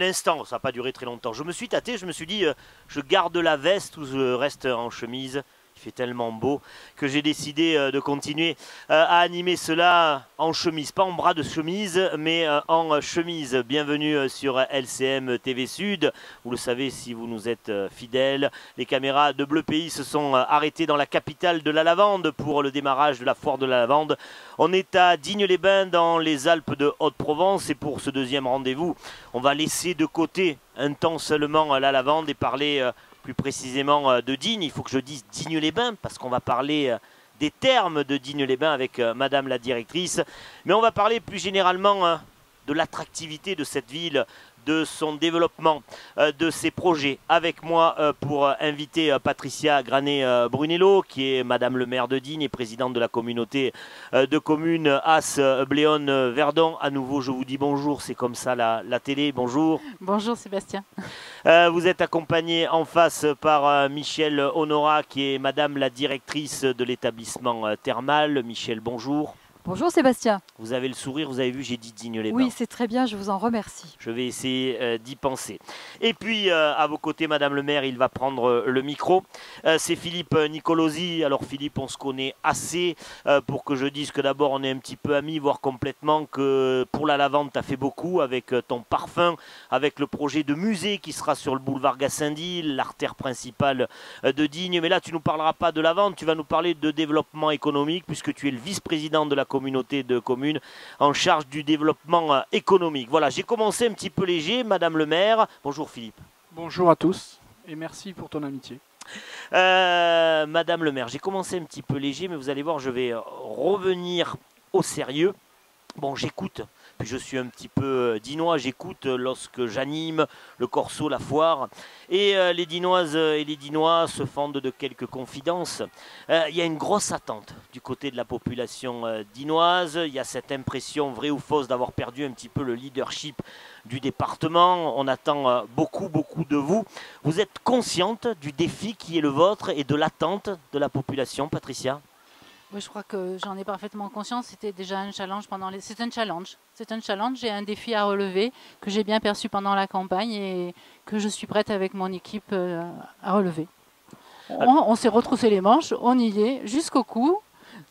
un instant, ça n'a pas duré très longtemps. Je me suis tâté, je me suis dit, je garde la veste ou je reste en chemise. Il fait tellement beau que j'ai décidé de continuer à animer cela en chemise. Pas en bras de chemise, mais en chemise. Bienvenue sur LCM TV Sud. Vous le savez si vous nous êtes fidèles. Les caméras de Bleu Pays se sont arrêtées dans la capitale de la lavande pour le démarrage de la foire de la lavande. On est à Digne-les-Bains dans les Alpes de Haute-Provence. Et pour ce deuxième rendez-vous, on va laisser de côté un temps seulement la lavande et parler plus précisément de Digne. Il faut que je dise Digne-les-Bains parce qu'on va parler des thermes de Digne-les-Bains avec Madame la directrice. Mais on va parler plus généralement de l'attractivité de cette ville, de son développement, de ses projets. Avec moi pour inviter Patricia Granet-Brunello, qui est Madame le maire de Digne et présidente de la communauté de communes As-Bléone-Verdon. À nouveau, je vous dis bonjour, c'est comme ça la télé. Bonjour. Bonjour Sébastien. Vous êtes accompagné en face par Michel Honora, qui est Madame la directrice de l'établissement thermal. Michel, bonjour. Bonjour Sébastien. Vous avez le sourire, vous avez vu, j'ai dit Digne-les-Bains. Oui, c'est très bien, je vous en remercie. Je vais essayer d'y penser. Et puis, à vos côtés, Madame le maire, il va prendre le micro. C'est Philippe Nicolosi. Alors Philippe, on se connaît assez pour que je dise que d'abord, on est un petit peu amis, voire complètement, que pour la lavande, tu as fait beaucoup avec ton parfum, avec le projet de musée qui sera sur le boulevard Gassendi, l'artère principale de Digne. Mais là, tu ne nous parleras pas de lavande, tu vas nous parler de développement économique, puisque tu es le vice-président de la communauté de communes en charge du développement économique. Voilà, j'ai commencé un petit peu léger, Madame le maire. Bonjour Philippe. Bonjour à tous et merci pour ton amitié. Madame le maire, j'ai commencé un petit peu léger, mais vous allez voir, je vais revenir au sérieux. Bon, j'écoute, puis je suis un petit peu dinois, j'écoute lorsque j'anime le Corso, la foire, et les dinoises et les dinois se fendent de quelques confidences. Il y a une grosse attente du côté de la population dinoise, il y a cette impression, vraie ou fausse, d'avoir perdu un petit peu le leadership du département. On attend beaucoup de vous. Vous êtes consciente du défi qui est le vôtre et de l'attente de la population, Patricia ? Oui, je crois que j'en ai parfaitement conscience. C'était déjà un challenge C'est un challenge et un défi à relever que j'ai bien perçu pendant la campagne et que je suis prête avec mon équipe à relever. On s'est retroussé les manches, on y est jusqu'au cou.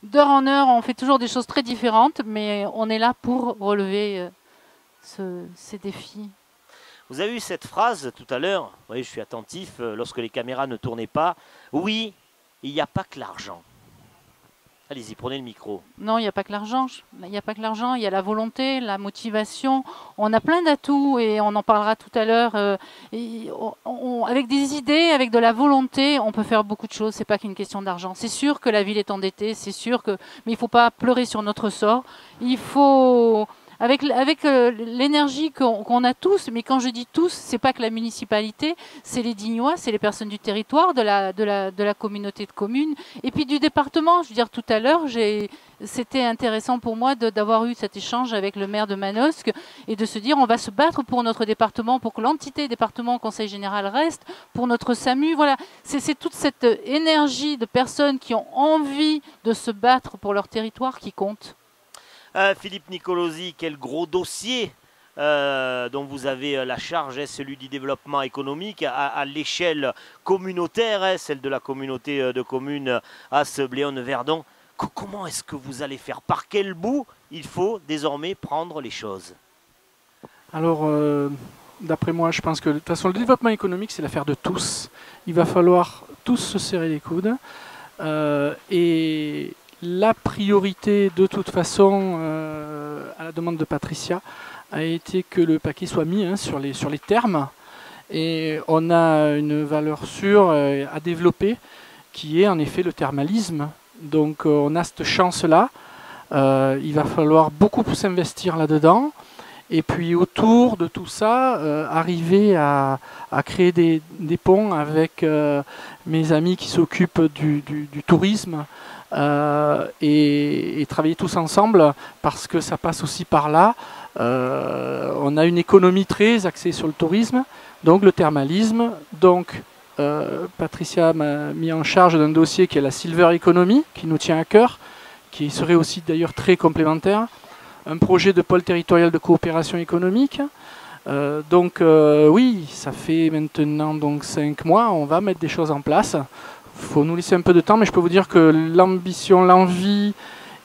D'heure en heure, on fait toujours des choses très différentes, mais on est là pour relever ces défis. Vous avez eu cette phrase tout à l'heure, vous voyez, je suis attentif, lorsque les caméras ne tournaient pas. Oui, il n'y a pas que l'argent. Allez-y, prenez le micro. Non, il n'y a pas que l'argent. Il n'y a pas que l'argent, il y a la volonté, la motivation. On a plein d'atouts et on en parlera tout à l'heure. Avec des idées, avec de la volonté, on peut faire beaucoup de choses. C'est pas qu'une question d'argent. C'est sûr que la ville est endettée, c'est sûr que, mais il faut pas pleurer sur notre sort. Il faut avec l'énergie qu'on a tous, mais quand je dis tous, c'est pas que la municipalité, c'est les Dignois, c'est les personnes du territoire, de la communauté de communes, et puis du département. Je veux dire, tout à l'heure, c'était intéressant pour moi d'avoir eu cet échange avec le maire de Manosque et de se dire on va se battre pour notre département, pour que l'entité département conseil général reste, pour notre SAMU. Voilà, c'est toute cette énergie de personnes qui ont envie de se battre pour leur territoire qui compte. Philippe Nicolosi, quel gros dossier dont vous avez la charge, est celui du développement économique à l'échelle communautaire, celle de la communauté de communes As-Bléone-Verdon. Comment est-ce que vous allez faire? Par quel bout il faut désormais prendre les choses? Alors, d'après moi, je pense que de toute façon, le développement économique, c'est l'affaire de tous. Il va falloir tous se serrer les coudes. Et la priorité, de toute façon, à la demande de Patricia, a été que le paquet soit mis sur les termes. Et on a une valeur sûre à développer, qui est en effet le thermalisme. Donc on a cette chance-là. Il va falloir beaucoup s'investir là-dedans. Et puis autour de tout ça, arriver à créer des ponts avec mes amis qui s'occupent du tourisme et travailler tous ensemble parce que ça passe aussi par là. On a une économie très axée sur le tourisme, donc le thermalisme. Donc Patricia m'a mis en charge d'un dossier qui est la Silver Economy, qui nous tient à cœur, qui serait aussi d'ailleurs très complémentaire. Un projet de pôle territorial de coopération économique, Oui, ça fait maintenant donc 5 mois, on va mettre des choses en place. Il faut nous laisser un peu de temps, mais je peux vous dire que l'ambition, l'envie,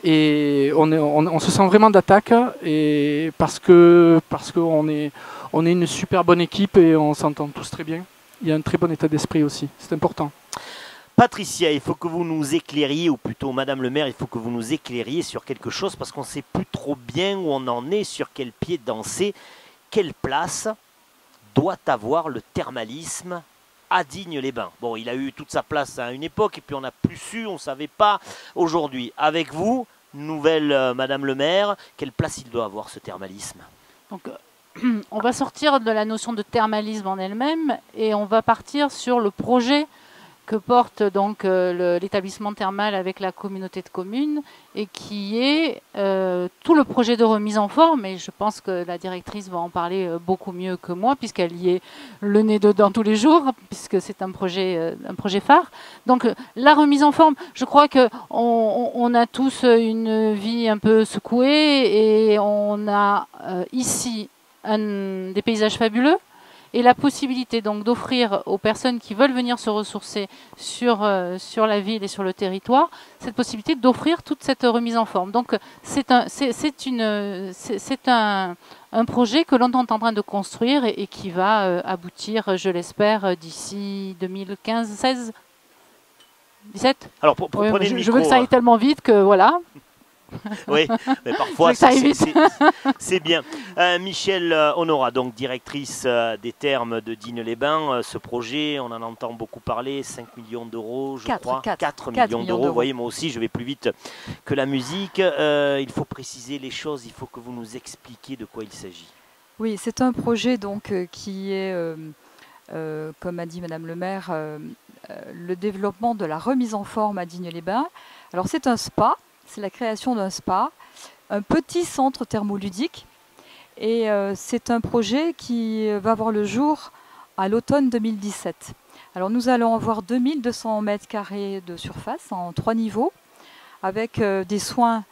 et on se sent vraiment d'attaque, et parce qu'on est une super bonne équipe et on s'entend tous très bien. Il y a un très bon état d'esprit aussi, c'est important. Patricia, il faut que vous nous éclairiez, ou plutôt Madame le maire, il faut que vous nous éclairiez sur quelque chose parce qu'on ne sait plus trop bien où on en est, sur quel pied danser. Quelle place doit avoir le thermalisme à Digne-les-Bains? Bon, il a eu toute sa place à une époque et puis on n'a plus su, on ne savait pas. Aujourd'hui, avec vous, nouvelle Madame le maire, quelle place il doit avoir ce thermalisme? Donc, on va sortir de la notion de thermalisme en elle-même et on va partir sur le projet que porte donc l'établissement thermal avec la communauté de communes et qui est tout le projet de remise en forme, et je pense que la directrice va en parler beaucoup mieux que moi puisqu'elle y est le nez dedans tous les jours, puisque c'est un projet phare. Donc la remise en forme, je crois que on a tous une vie un peu secouée et on a ici des paysages fabuleux. Et la possibilité donc d'offrir aux personnes qui veulent venir se ressourcer sur la ville et sur le territoire, cette possibilité d'offrir toute cette remise en forme. Donc c'est un projet que l'on est en train de construire et qui va aboutir, je l'espère, d'ici 2015, 16, 17. Alors prenez le micro. Je veux que ça aille tellement vite que voilà. Oui, mais parfois c'est bien. Michel Honora, donc directrice des thermes de Digne-les-Bains. Ce projet, on en entend beaucoup parler, 5 millions d'euros, je crois. 4 millions d'euros. Vous voyez, moi aussi, je vais plus vite que la musique. Il faut préciser les choses, il faut que vous nous expliquiez de quoi il s'agit. Oui, c'est un projet donc, qui est, comme a dit Madame le maire, le développement de la remise en forme à Digne-les-Bains. Alors c'est un spa. C'est la création d'un spa, un petit centre thermoludique. Et c'est un projet qui va voir le jour à l'automne 2017. Alors nous allons avoir 2200 mètres carrés de surface en 3 niveaux, avec des soins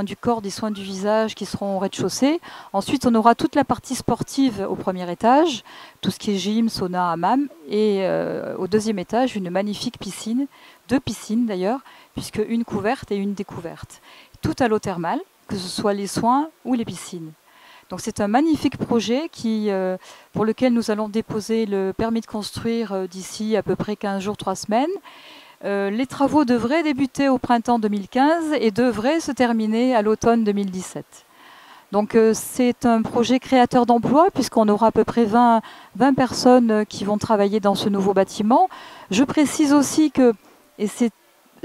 du corps, des soins du visage qui seront au rez-de-chaussée. Ensuite, on aura toute la partie sportive au premier étage, tout ce qui est gym, sauna, hammam. Et au deuxième étage, une magnifique piscine, 2 piscines d'ailleurs, puisque une couverte et une découverte. Tout à l'eau thermale, que ce soit les soins ou les piscines. Donc c'est un magnifique projet pour lequel nous allons déposer le permis de construire d'ici à peu près 15 jours, 3 semaines. Les travaux devraient débuter au printemps 2015 et devraient se terminer à l'automne 2017. Donc c'est un projet créateur d'emplois puisqu'on aura à peu près 20 personnes qui vont travailler dans ce nouveau bâtiment. Je précise aussi que, et c'est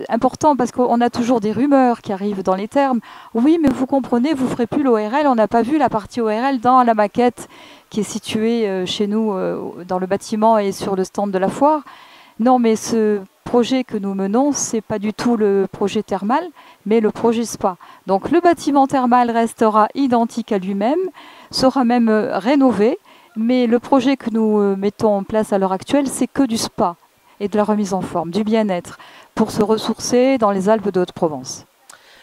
important parce qu'on a toujours des rumeurs qui arrivent dans les termes. Oui, mais vous comprenez, vous ne ferez plus l'ORL. On n'a pas vu la partie ORL dans la maquette qui est située chez nous dans le bâtiment et sur le stand de la foire. Non, mais ce projet que nous menons, ce n'est pas du tout le projet thermal, mais le projet spa. Donc le bâtiment thermal restera identique à lui-même, sera même rénové, mais le projet que nous mettons en place à l'heure actuelle, c'est que du spa et de la remise en forme, du bien-être, pour se ressourcer dans les Alpes de Haute-Provence.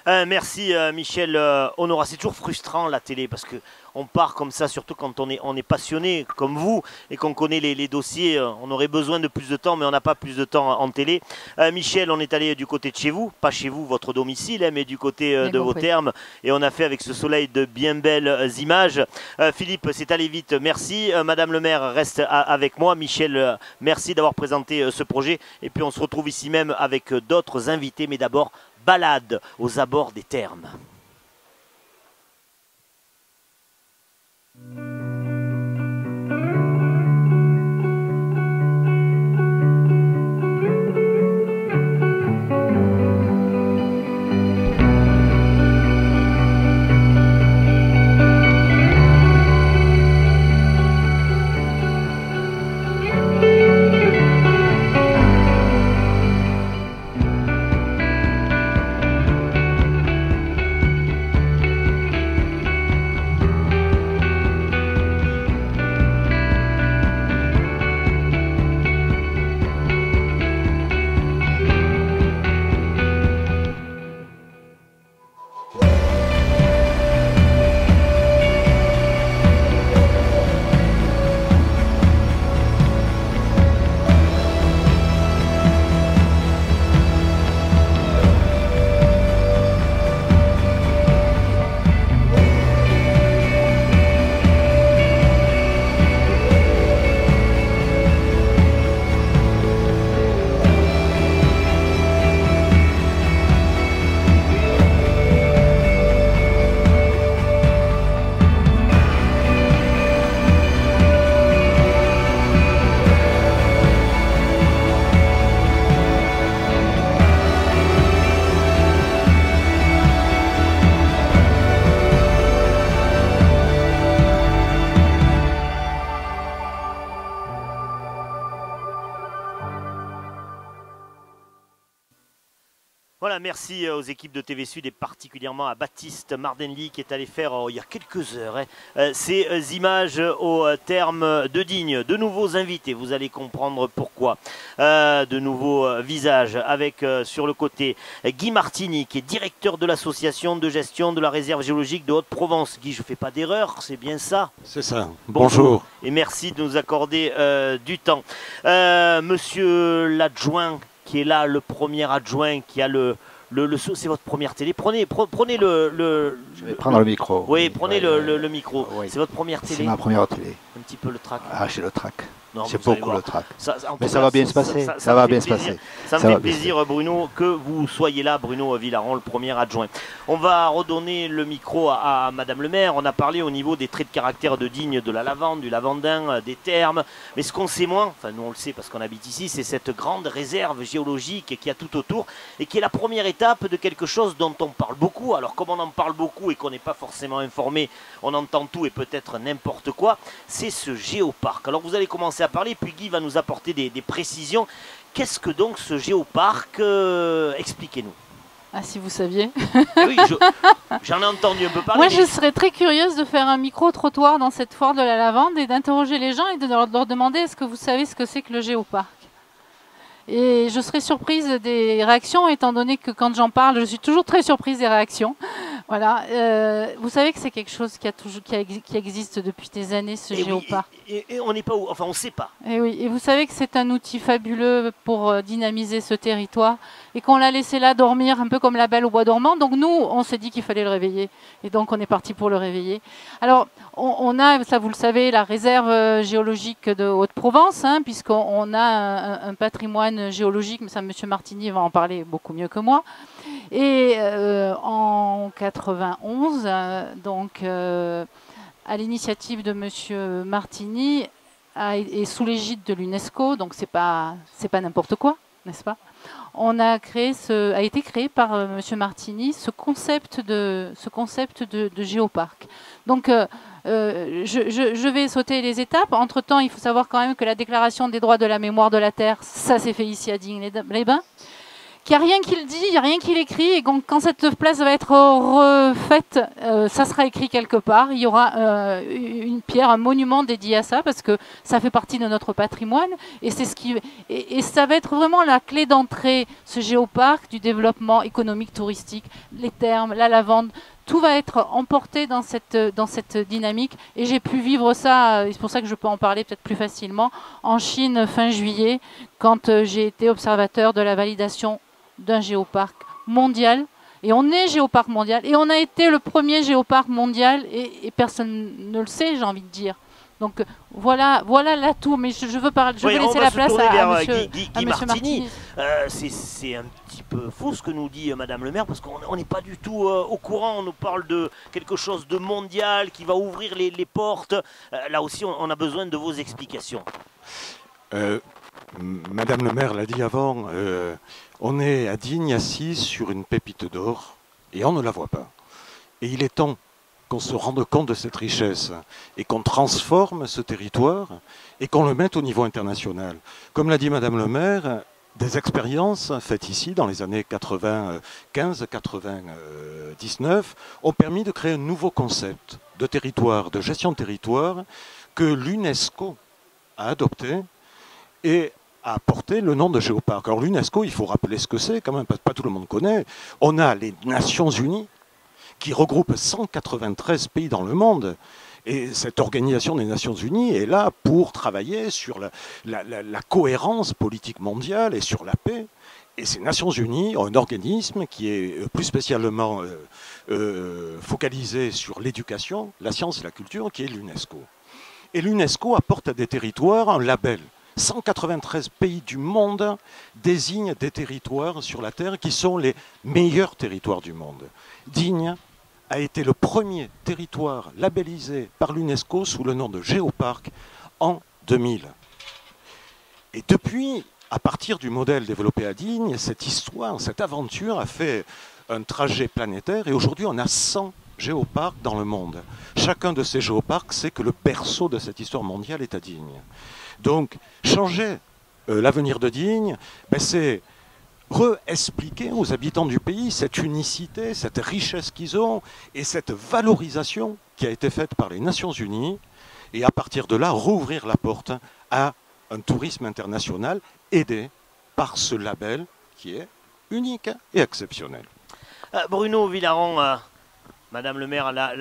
Merci Michel Honora. C'est toujours frustrant la télé parce qu'on part comme ça, surtout quand on est passionné comme vous et qu'on connaît les dossiers. On aurait besoin de plus de temps, mais on n'a pas plus de temps en télé. Michel, on est allé du côté de chez vous, pas chez vous, votre domicile, mais du côté de vos thermes. Et on a fait avec ce soleil de bien belles images. Philippe, c'est allé vite, merci. Madame le maire reste avec moi. Michel, merci d'avoir présenté ce projet. Et puis on se retrouve ici même avec d'autres invités, mais d'abord, balade aux abords des thermes. Voilà, merci aux équipes de TV Sud et particulièrement à Baptiste Mardenly qui est allé faire il y a quelques heures ces images au terme de Digne. De nouveaux invités, vous allez comprendre pourquoi. De nouveaux visages avec sur le côté Guy Martini qui est directeur de l'association de gestion de la réserve géologique de Haute-Provence. Guy, je ne fais pas d'erreur, c'est bien ça? C'est ça. Bonjour. Et merci de nous accorder du temps. Monsieur l'adjoint qui est là, le premier adjoint qui a c'est votre première télé. Prenez le. Je vais prendre le micro. Oui, prenez le micro. Oui. C'est votre première télé. C'est ma première télé. Un petit peu le track. Ah, j'ai le track. Non, c'est vous allez beaucoup voir. le track. Mais ça va bien se passer. Ça me va fait bien se plaisir. passer. Ça me fait plaisir, Bruno, que vous soyez là, Bruno Villaron, le premier adjoint. On va redonner le micro à Madame le maire. On a parlé au niveau des traits de caractère de Digne, de la lavande, du lavandin, des thermes. Mais ce qu'on sait moins, enfin nous on le sait parce qu'on habite ici, c'est cette grande réserve géologique qui a tout autour et qui est la première étape de quelque chose dont on parle beaucoup. Alors comme on en parle beaucoup et qu'on n'est pas forcément informé, on entend tout et peut-être n'importe quoi, c'est ce géoparc. Alors vous allez commencer à parler, puis Guy va nous apporter des précisions. Qu'est-ce que donc ce géoparc? Expliquez-nous. Ah, si vous saviez. Oui, j'en ai entendu un peu parler. Moi, je serais très curieuse de faire un micro-trottoir dans cette foire de la lavande et d'interroger les gens et de leur demander est-ce que vous savez ce que c'est que le géoparc? Et je serais surprise des réactions, étant donné que quand j'en parle, je suis toujours très surprise des réactions. Voilà. Vous savez que c'est quelque chose qui existe depuis des années, ce géoparc. Oui, et on n'est pas où, enfin on ne sait pas. Et oui. Et vous savez que c'est un outil fabuleux pour dynamiser ce territoire et qu'on l'a laissé là dormir un peu comme la Belle au bois dormant. Donc nous, on s'est dit qu'il fallait le réveiller. Et donc on est parti pour le réveiller. Alors on a, ça vous le savez, la réserve géologique de Haute-Provence, hein, puisqu'on a un patrimoine géologique, mais ça M. Martini va en parler beaucoup mieux que moi. Et en 91, à l'initiative de M. Martini et sous l'égide de l'UNESCO, donc c'est pas n'importe quoi, n'est-ce pas? A été créé par M. Martini ce concept de géoparc. Donc je vais sauter les étapes. Entre-temps, il faut savoir quand même que la déclaration des droits de la mémoire de la Terre, ça s'est fait ici à Digne-les-Bains. Qu'il n'y a rien qui le dit, il n'y a rien qui l'écrit, et quand cette place va être refaite, ça sera écrit quelque part. Il y aura une pierre, un monument dédié à ça, parce que ça fait partie de notre patrimoine, et ça va être vraiment la clé d'entrée, ce géoparc, du développement économique, touristique, les thermes, la lavande. Tout va être emporté dans cette dynamique, et j'ai pu vivre ça, c'est pour ça que je peux en parler peut-être plus facilement, en Chine fin juillet, quand j'ai été observateur de la validation d'un géoparc mondial. Et on est géoparc mondial, et on a été le premier géoparc mondial, et personne ne le sait, j'ai envie de dire. Donc voilà l'atout, mais je veux laisser la place à M. Martini. C'est un petit peu faux ce que nous dit Madame le maire, parce qu'on n'est pas du tout au courant. On nous parle de quelque chose de mondial qui va ouvrir les portes. Là aussi, on a besoin de vos explications. Madame le maire l'a dit avant, on est à Digne assis sur une pépite d'or et on ne la voit pas. Et il est temps qu'on se rende compte de cette richesse et qu'on transforme ce territoire et qu'on le mette au niveau international. Comme l'a dit Madame le maire, des expériences faites ici dans les années 95-99 ont permis de créer un nouveau concept de territoire, de gestion de territoire que l'UNESCO a adopté et a porté le nom de géoparc. Alors l'UNESCO, il faut rappeler ce que c'est quand même, parce que pas tout le monde connaît. On a les Nations Unies qui regroupe 193 pays dans le monde. Et cette organisation des Nations Unies est là pour travailler sur la cohérence politique mondiale et sur la paix. Et ces Nations Unies ont un organisme qui est plus spécialement focalisé sur l'éducation, la science et la culture, qui est l'UNESCO. Et l'UNESCO apporte à des territoires un label. 193 pays du monde désignent des territoires sur la Terre qui sont les meilleurs territoires du monde. Digne a été le premier territoire labellisé par l'UNESCO sous le nom de géoparc en 2000. Et depuis, à partir du modèle développé à Digne, cette histoire, cette aventure a fait un trajet planétaire et aujourd'hui on a 100 géoparcs dans le monde. Chacun de ces géoparcs sait que le berceau de cette histoire mondiale est à Digne. Donc changer l'avenir de Digne, c'est re-expliquer aux habitants du pays cette unicité, cette richesse qu'ils ont et cette valorisation qui a été faite par les Nations Unies, et à partir de là, rouvrir la porte à un tourisme international aidé par ce label qui est unique et exceptionnel. Bruno Villaron, Madame le maire l'a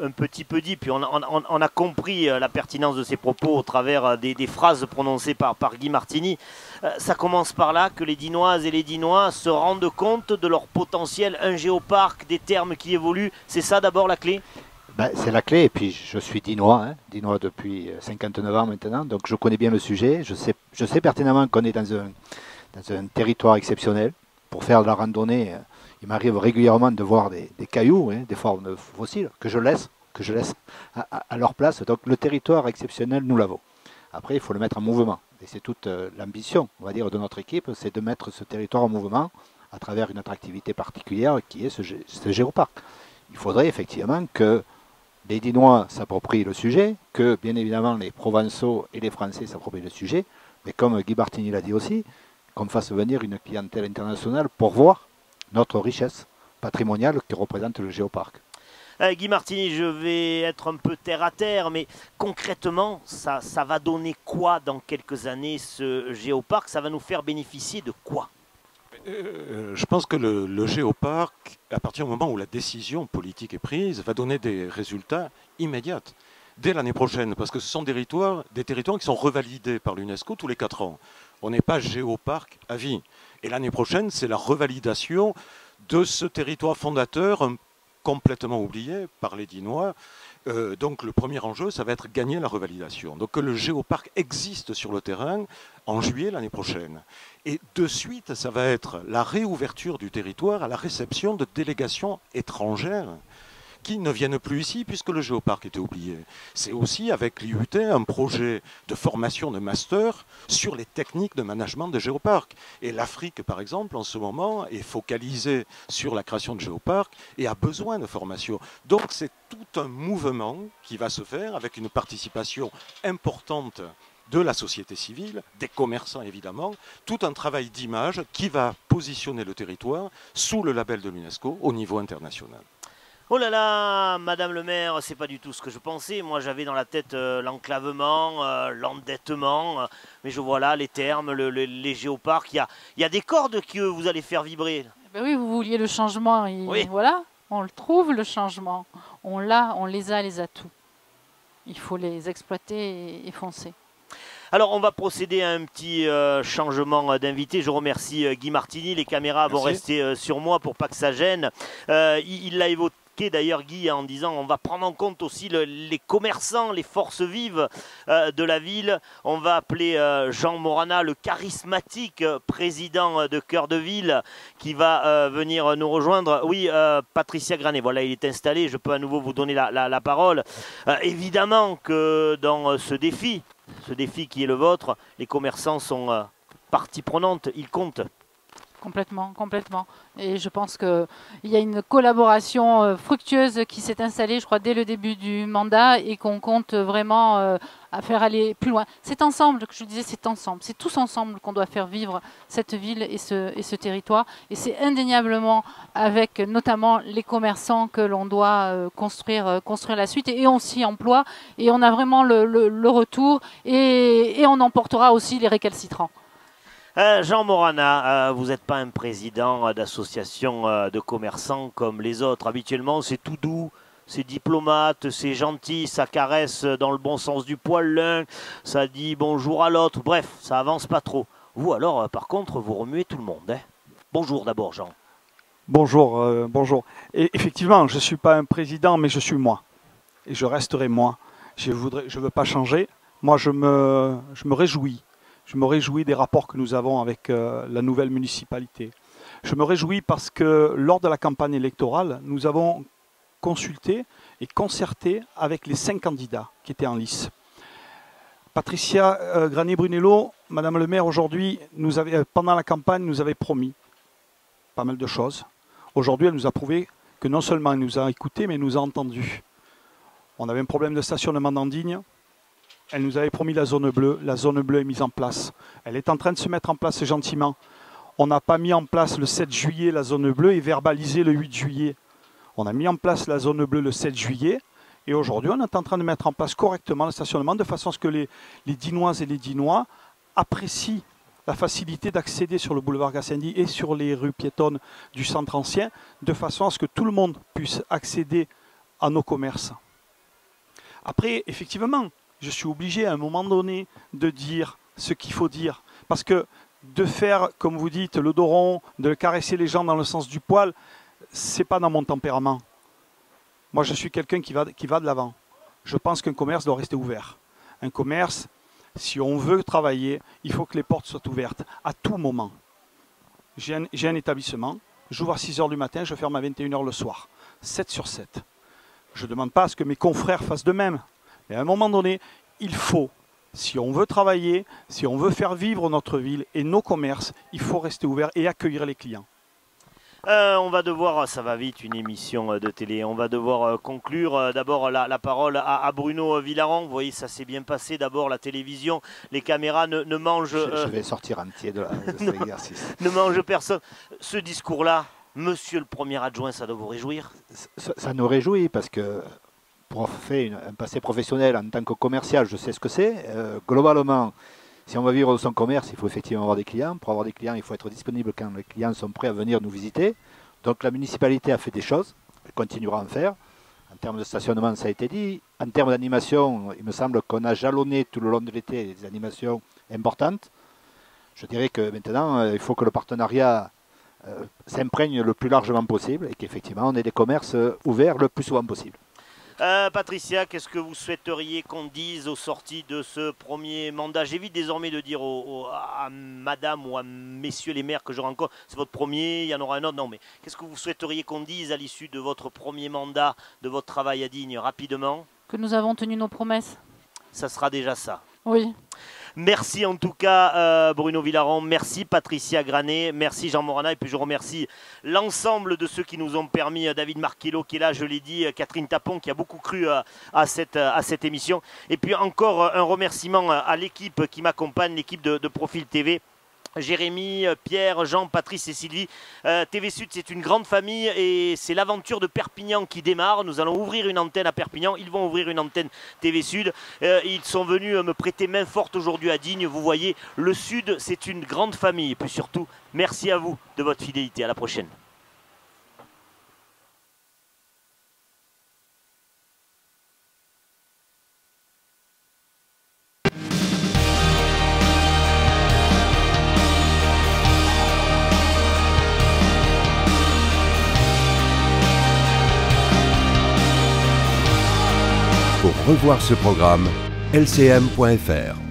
un petit peu dit, puis on a compris la pertinence de ses propos au travers des phrases prononcées par Guy Martini. Ça commence par là, que les Dinoises et les Dinois se rendent compte de leur potentiel, un géoparc, des termes qui évoluent. C'est ça d'abord la clé? Ben, c'est la clé, et puis je suis Dinois, Dinois depuis 59 ans maintenant, donc je connais bien le sujet. Je sais pertinemment qu'on est dans un territoire exceptionnel. Pour faire de la randonnée, il m'arrive régulièrement de voir des cailloux, des formes fossiles, que je laisse à leur place. Donc le territoire exceptionnel, nous l'avons. Après, il faut le mettre en mouvement. Et c'est toute l'ambition, on va dire, de notre équipe, c'est de mettre ce territoire en mouvement à travers une attractivité particulière qui est ce géoparc. Il faudrait effectivement que les Dinois s'approprient le sujet, que bien évidemment les Provençaux et les Français s'approprient le sujet, mais comme Guy Martini l'a dit aussi, qu'on fasse venir une clientèle internationale pour voir notre richesse patrimoniale que représente le géoparc. Guy Martini, je vais être un peu terre à terre, mais concrètement, ça va donner quoi dans quelques années ce géoparc? Ça va nous faire bénéficier de quoi? Je pense que le géoparc, à partir du moment où la décision politique est prise, va donner des résultats immédiats dès l'année prochaine, parce que ce sont des territoires qui sont revalidés par l'UNESCO tous les 4 ans. On n'est pas géoparc à vie. Et l'année prochaine, c'est la revalidation de ce territoire fondateur complètement oublié par les Dinois. Donc le premier enjeu, ça va être gagner la revalidation. Donc que le géoparc existe sur le terrain en juillet l'année prochaine. Et de suite, ça va être la réouverture du territoire à la réception de délégations étrangères qui ne viennent plus ici puisque le géoparc était oublié. C'est aussi avec l'IUT un projet de formation de master sur les techniques de management de géoparcs. Et l'Afrique, par exemple, en ce moment, est focalisée sur la création de géoparcs et a besoin de formation. Donc c'est tout un mouvement qui va se faire avec une participation importante de la société civile, des commerçants évidemment, tout un travail d'image qui va positionner le territoire sous le label de l'UNESCO au niveau international. Oh là là, Madame le maire, c'est pas du tout ce que je pensais. Moi, j'avais dans la tête l'enclavement, l'endettement. Mais je vois là les termes, les géoparcs. Il y a des cordes que vous allez faire vibrer. Ben oui, vous vouliez le changement. Et oui. Voilà, on le trouve, le changement. On les a, les atouts. Il faut les exploiter et foncer. Alors, on va procéder à un petit changement d'invité. Je remercie Guy Martini. Les caméras vont rester sur moi pour pas que ça gêne. Il l'a évoqué d'ailleurs, Guy, en disant on va prendre en compte aussi les commerçants, les forces vives de la ville. On va appeler Jean Morana, le charismatique président de Cœur de Ville, qui va venir nous rejoindre. Oui, Patricia Granet, voilà, il est installé. Je peux à nouveau vous donner la parole. Évidemment que dans ce défi qui est le vôtre, les commerçants sont partie prenante, ils comptent. Complètement, complètement. Et je pense qu'il y a une collaboration fructueuse qui s'est installée, je crois, dès le début du mandat et qu'on compte vraiment à faire aller plus loin. C'est ensemble, que je disais, c'est ensemble. C'est tous ensemble qu'on doit faire vivre cette ville et ce territoire. Et c'est indéniablement avec notamment les commerçants que l'on doit construire la suite. Et on s'y emploie et on a vraiment le retour et on emportera aussi les récalcitrants. Jean Morana, vous n'êtes pas un président d'association de commerçants comme les autres. Habituellement, c'est tout doux, c'est diplomate, c'est gentil, ça caresse dans le bon sens du poil l'un, ça dit bonjour à l'autre. Bref, ça avance pas trop. Vous, alors, par contre, vous remuez tout le monde. Bonjour d'abord, Jean. Bonjour, bonjour. Et effectivement, je ne suis pas un président, mais je suis moi. Et je resterai moi. Je veux pas changer. Moi, je me réjouis. Je me réjouis des rapports que nous avons avec la nouvelle municipalité. Je me réjouis parce que lors de la campagne électorale, nous avons consulté et concerté avec les 5 candidats qui étaient en lice. Patricia Granet-Brunello, Madame le maire, aujourd'hui, pendant la campagne, nous avait promis pas mal de choses. Aujourd'hui, elle nous a prouvé que non seulement elle nous a écoutés, mais elle nous a entendus. On avait un problème de stationnement d'Andigne. Elle nous avait promis la zone bleue est mise en place. Elle est en train de se mettre en place gentiment. On n'a pas mis en place le 7 juillet la zone bleue et verbalisé le 8 juillet. On a mis en place la zone bleue le 7 juillet et aujourd'hui on est en train de mettre en place correctement le stationnement de façon à ce que les Dinoises et les Dinois apprécient la facilité d'accéder sur le boulevard Gassendi et sur les rues piétonnes du centre ancien, de façon à ce que tout le monde puisse accéder à nos commerces. Après, effectivement, je suis obligé à un moment donné de dire ce qu'il faut dire. Parce que de faire, comme vous dites, le dos rond, de caresser les gens dans le sens du poil, c'est pas dans mon tempérament. Moi, je suis quelqu'un qui va de l'avant. Je pense qu'un commerce doit rester ouvert. Un commerce, si on veut travailler, il faut que les portes soient ouvertes à tout moment. J'ai un établissement, j'ouvre à 6 h du matin, je ferme à 21 h le soir. 7 sur 7. Je ne demande pas à ce que mes confrères fassent de même. Mais à un moment donné, il faut, si on veut travailler, si on veut faire vivre notre ville et nos commerces, il faut rester ouvert et accueillir les clients. On va devoir, ça va vite, une émission de télé, on va devoir conclure. D'abord la parole à Bruno Villaron. Vous voyez, ça s'est bien passé. D'abord la télévision, les caméras ne mangent... Je vais sortir entier de cet exercice. Ne mange personne. Ce discours-là, monsieur le premier adjoint, ça doit vous réjouir? Ça nous réjouit parce que pour faire un passé professionnel en tant que commercial, je sais ce que c'est. Globalement, si on va vivre de son commerce, il faut effectivement avoir des clients. Pour avoir des clients, il faut être disponible quand les clients sont prêts à venir nous visiter. Donc la municipalité a fait des choses, elle continuera à en faire. En termes de stationnement, ça a été dit. En termes d'animation, il me semble qu'on a jalonné tout le long de l'été des animations importantes. Je dirais que maintenant, il faut que le partenariat s'imprègne le plus largement possible et qu'effectivement, on ait des commerces ouverts le plus souvent possible. Patricia, qu'est-ce que vous souhaiteriez qu'on dise aux sorties de ce premier mandat? J'évite désormais de dire à madame ou à messieurs les maires que je rencontre, c'est votre premier, il y en aura un autre. Non, mais qu'est-ce que vous souhaiteriez qu'on dise à l'issue de votre premier mandat, de votre travail à Digne, rapidement? Que nous avons tenu nos promesses. Ça sera déjà ça. Oui. Merci en tout cas Bruno Villaron, merci Patricia Granet, merci Jean Morana et puis je remercie l'ensemble de ceux qui nous ont permis, David Marquello qui est là, je l'ai dit, Catherine Tapon qui a beaucoup cru à cette émission et puis encore un remerciement à l'équipe qui m'accompagne, l'équipe de Profil TV. Jérémy, Pierre, Jean, Patrice et Sylvie. TV Sud, c'est une grande famille et c'est l'aventure de Perpignan qui démarre. Nous allons ouvrir une antenne à Perpignan. Ils vont ouvrir une antenne TV Sud. Ils sont venus me prêter main forte aujourd'hui à Digne. Vous voyez, le Sud, c'est une grande famille. Et puis surtout, merci à vous de votre fidélité. À la prochaine. Pour revoir ce programme, lcm.fr.